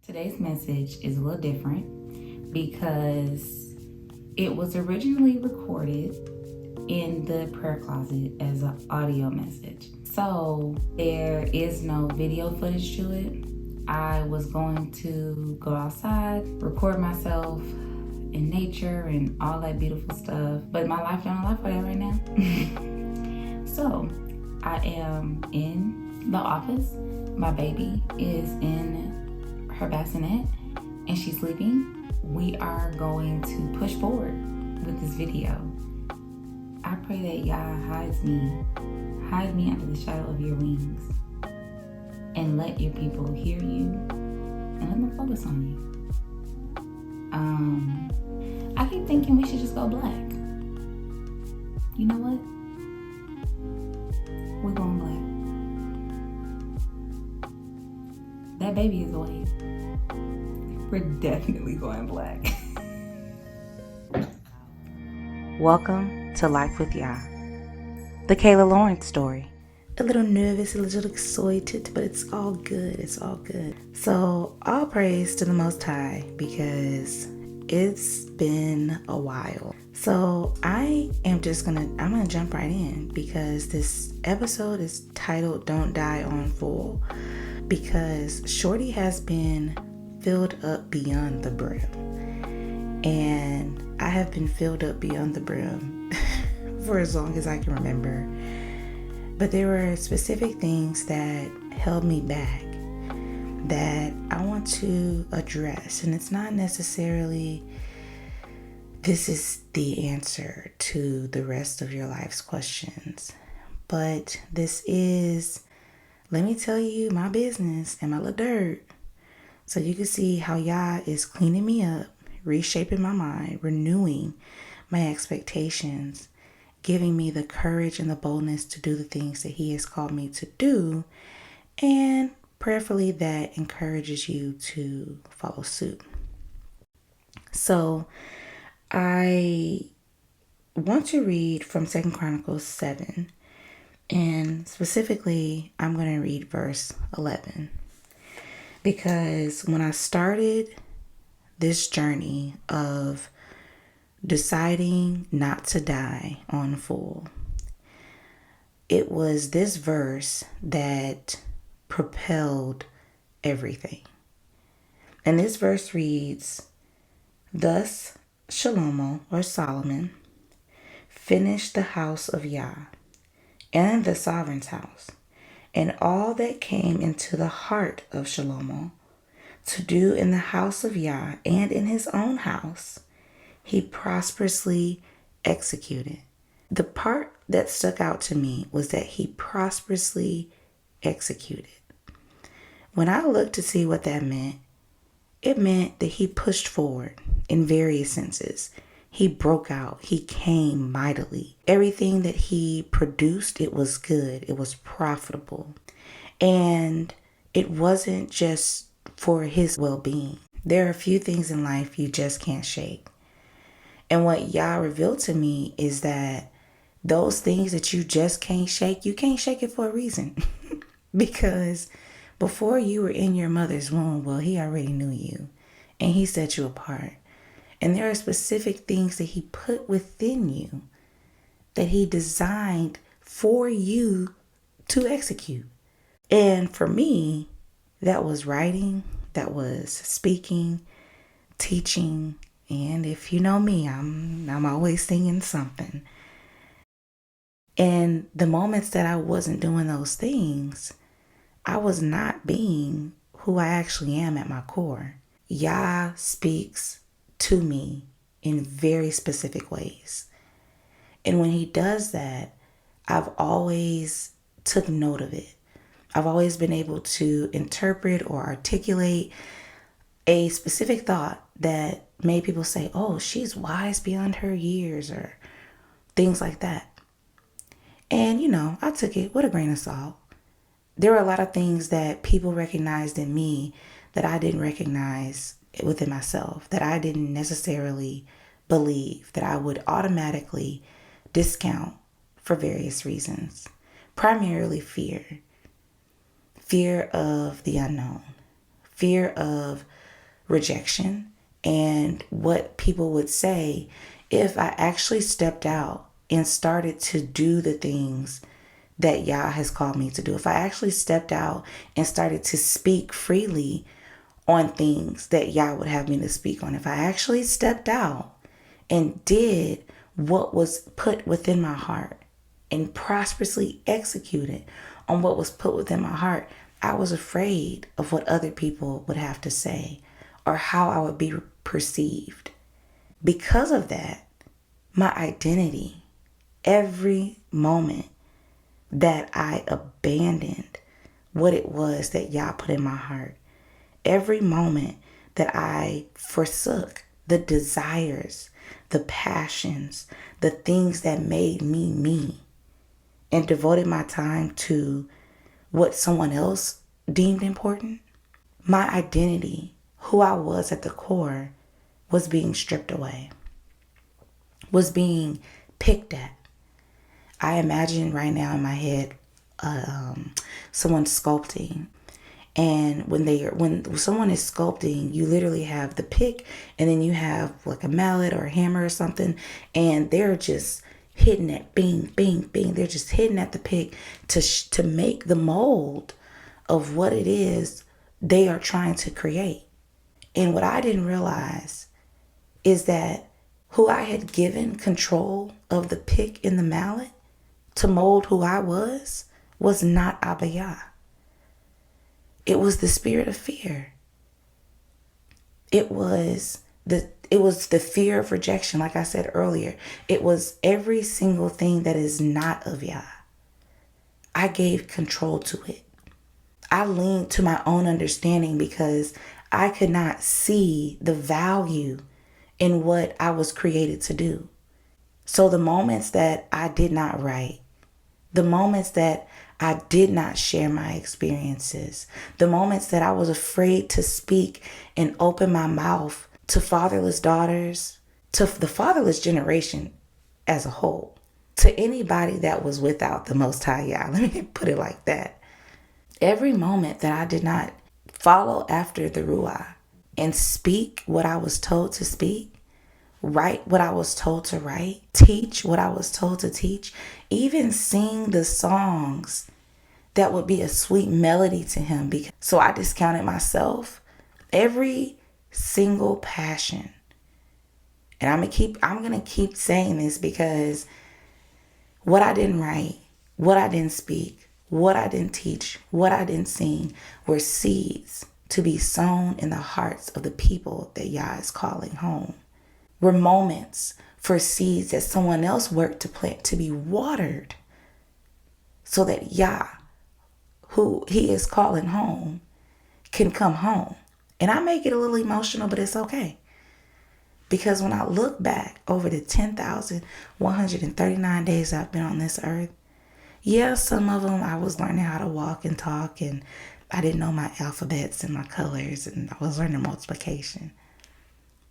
Today's message is a little different because it was originally recorded in the prayer closet as an audio message. So there is no video footage to it. I was going to go outside, record myself in nature and all that beautiful stuff, but my life don't allow for that right now. So I am in the office. My baby is in her bassinet and she's sleeping. We are going to push forward with this video. I pray that Yah hide me under the shadow of your wings, and let your people hear you and let them focus on you. I keep thinking we should just go black. You know what? We're going black. That baby is away. We're definitely going black. Welcome to Life with Yah, the Kayla Lawrence story. A little nervous, a little excited, but it's all good. It's all good. So all praise to the Most High because it's been a while. So I'm gonna jump right in because this episode is titled "Don't Die on Full," because Shorty has been filled up beyond the brim, and I have been filled up beyond the brim for as long as I can remember. But there were specific things that held me back that I want to address. And it's not necessarily this is the answer to the rest of your life's questions. But this is, let me tell you my business and my little dirt, so you can see how Yah is cleaning me up, reshaping my mind, renewing my expectations, giving me the courage and the boldness to do the things that He has called me to do, and prayerfully that encourages you to follow suit. So I want to read from 2 Chronicles 7, and specifically I'm going to read verse 11, because when I started this journey of deciding not to die on full, it was this verse that propelled everything. And this verse reads, "Thus Shelomoh, or Solomon, finished the house of Yah and the sovereign's house, and all that came into the heart of Shelomoh to do in the house of Yah and in his own house, he prosperously executed." The part that stuck out to me was that he prosperously executed. When I looked to see what that meant, it meant that he pushed forward in various senses. He broke out. He came mightily. Everything that he produced, it was good. It was profitable. And it wasn't just for his well-being. There are a few things in life you just can't shake. And what Yah revealed to me is that those things that you just can't shake, you can't shake it for a reason. Because before you were in your mother's womb, well, He already knew you and He set you apart. And there are specific things that He put within you that He designed for you to execute. And for me, that was writing, that was speaking, teaching, and if you know me, I'm always singing something. And the moments that I wasn't doing those things, I was not being who I actually am at my core. Yah speaks to me in very specific ways. And when He does that, I've always took note of it. I've always been able to interpret or articulate a specific thought that made people say, "Oh, she's wise beyond her years," or things like that. And, I took it with a grain of salt. There were a lot of things that people recognized in me that I didn't recognize within myself, that I didn't necessarily believe, that I would automatically discount for various reasons. Primarily fear. Fear of the unknown. Fear of rejection and what people would say if I actually stepped out and started to do the things that Yah has called me to do. If I actually stepped out and started to speak freely on things that Yah would have me to speak on. If I actually stepped out and did what was put within my heart and prosperously executed on what was put within my heart, I was afraid of what other people would have to say or how I would be perceived. Because of that, my identity, every moment that I abandoned what it was that Yah put in my heart, every moment that I forsook the desires, the passions, the things that made me me, and devoted my time to what someone else deemed important, my identity, who I was at the core, was being stripped away, was being picked at. I imagine right now in my head someone sculpting. And when someone is sculpting, you literally have the pick, and then you have like a mallet or a hammer or something, and they're just hitting it, bing, bing, bing. They're just hitting at the pick to make the mold of what it is they are trying to create. And what I didn't realize is that who I had given control of the pick and the mallet to mold who I was not Abba Yah. It was the spirit of fear. It was the fear of rejection, like I said earlier. It was every single thing that is not of Yah. I gave control to it. I leaned to my own understanding because I could not see the value in what I was created to do. So the moments that I did not write, the moments that I did not share my experiences, the moments that I was afraid to speak and open my mouth to fatherless daughters, to the fatherless generation as a whole, to anybody that was without the Most High Yah. Let me put it like that. Every moment that I did not follow after the Ruah and speak what I was told to speak, write what I was told to write, teach what I was told to teach, even sing the songs that would be a sweet melody to him. So I discounted myself, every single passion. And I'm gonna keep saying this because what I didn't write, what I didn't speak, what I didn't teach, what I didn't sing were seeds to be sown in the hearts of the people that Yah is calling home. Were moments for seeds that someone else worked to plant to be watered so that Yah, who he is calling home, can come home. And I may get a little emotional, but it's okay. Because when I look back over the 10,139 days I've been on this earth, yeah, some of them I was learning how to walk and talk, and I didn't know my alphabets and my colors, and I was learning multiplication.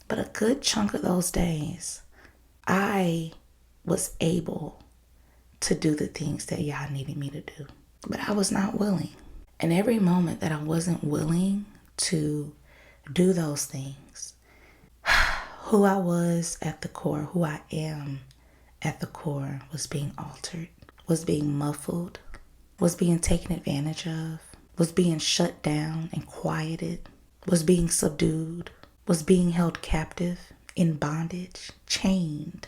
But a good chunk of those days, I was able to do the things that Yah needed me to do. But I was not willing. And every moment that I wasn't willing to do those things, who I was at the core, who I am at the core, was being altered, was being muffled, was being taken advantage of, was being shut down and quieted, was being subdued, was being held captive, in bondage, chained.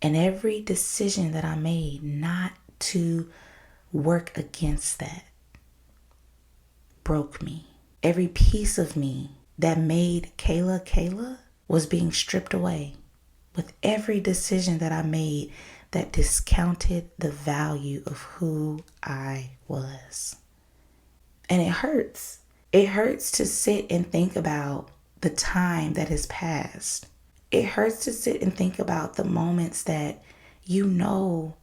And every decision that I made not to work against that broke me. Every piece of me that made Kayla Kayla was being stripped away with every decision that I made that discounted the value of who I was. And it hurts. It hurts to sit and think about the time that has passed. It hurts to sit and think about the moments that you know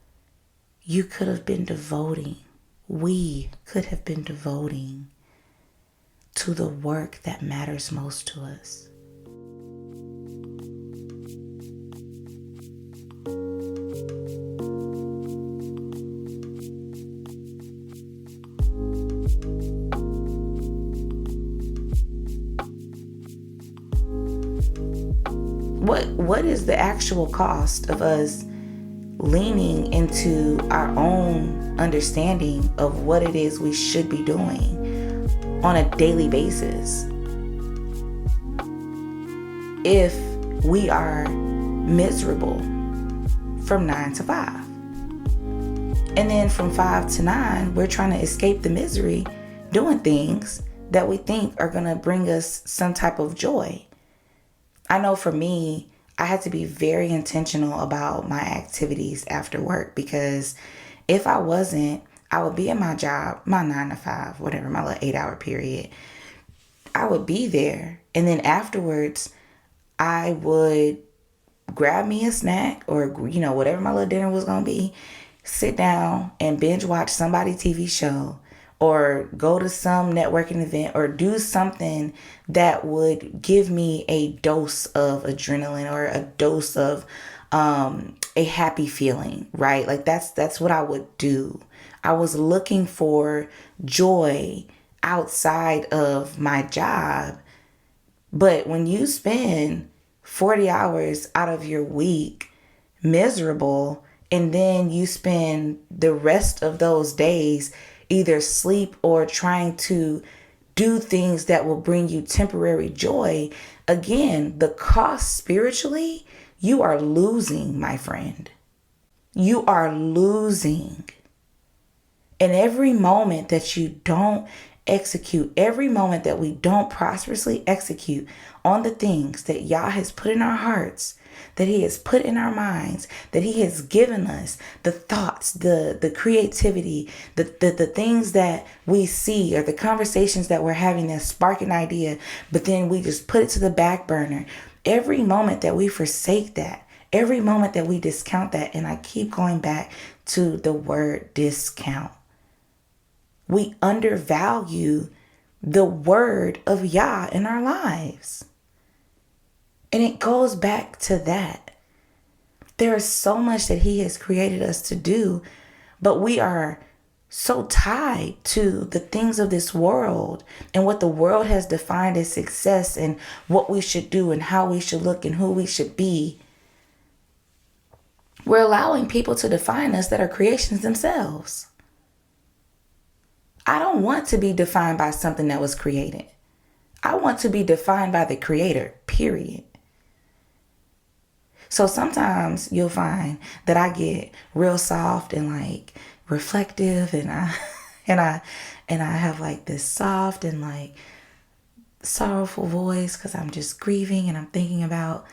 you could have been devoting, we could have been devoting to the work that matters most to us. What is the actual cost of us leaning into our own understanding of what it is we should be doing on a daily basis if we are miserable from 9 to 5? And then from 5 to 9, we're trying to escape the misery doing things that we think are going to bring us some type of joy. I know for me, I had to be very intentional about my activities after work, because if I wasn't, I would be in my job, my 9 to 5, whatever, my little 8-hour period. I would be there. And then afterwards, I would grab me a snack or, whatever my little dinner was going to be, sit down and binge watch somebody's TV show or go to some networking event or do something that would give me a dose of adrenaline or a dose of a happy feeling, right? Like that's what I would do. I was looking for joy outside of my job. But when you spend 40 hours out of your week miserable, and then you spend the rest of those days either sleep or trying to do things that will bring you temporary joy, again, the cost spiritually, you are losing, my friend. You are losing. And every moment that you don't execute, every moment that we don't prosperously execute on the things that Yah has put in our hearts, that He has put in our minds, that He has given us, the thoughts, the creativity, the things that we see, or the conversations that we're having that spark an idea, but then we just put it to the back burner. Every moment that we forsake that, every moment that we discount that, and I keep going back to the word discount, we undervalue the word of Yah in our lives. And it goes back to that. There is so much that He has created us to do, but we are so tied to the things of this world and what the world has defined as success and what we should do and how we should look and who we should be. We're allowing people to define us that are creations themselves. I don't want to be defined by something that was created. I want to be defined by the Creator, period. So sometimes you'll find that I get real soft and like reflective, and I have like this soft and like sorrowful voice because I'm just grieving and I'm thinking about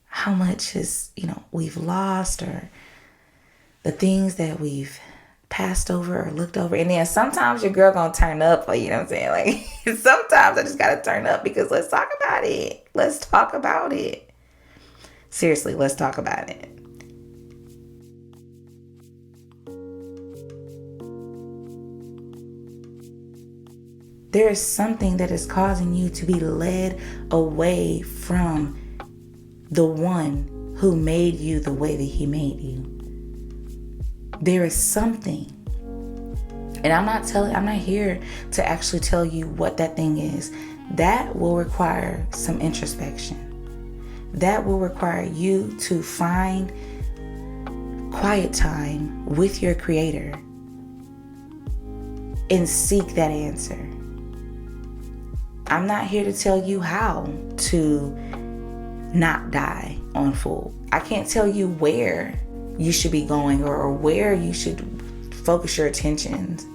how much we've lost, or the things that we've passed over or looked over. And then sometimes your girl gonna turn up, like, you know what I'm saying? Like sometimes I just gotta turn up because let's talk about it. Let's talk about it. Seriously, let's talk about it. There is something that is causing you to be led away from the one who made you the way that He made you. There is something. And I'm not here to actually tell you what that thing is. That will require some introspection. That will require you to find quiet time with your Creator and seek that answer. I'm not here to tell you how to not die on full. I can't tell you where you should be going or where you should focus your attentions.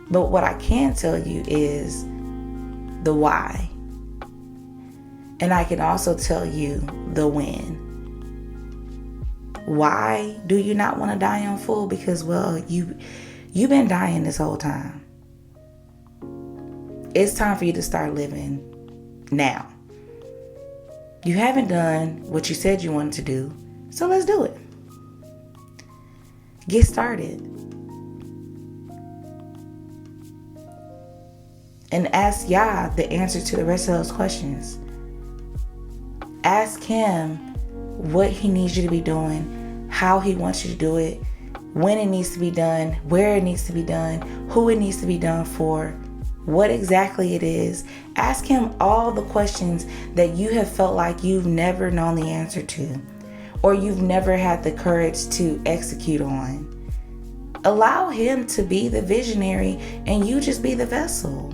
But what I can tell you is the why. And I can also tell you the when. Why do you not want to die on full? Because, you've been dying this whole time. It's time for you to start living now. You haven't done what you said you wanted to do, so let's do it. Get started. And ask Yah the answer to the rest of those questions. Ask Him what He needs you to be doing, how He wants you to do it, when it needs to be done, where it needs to be done, who it needs to be done for, what exactly it is. Ask him all the questions that you have felt like you've never known the answer to, or you've never had the courage to execute on. Allow him to be the visionary and you just be the vessel.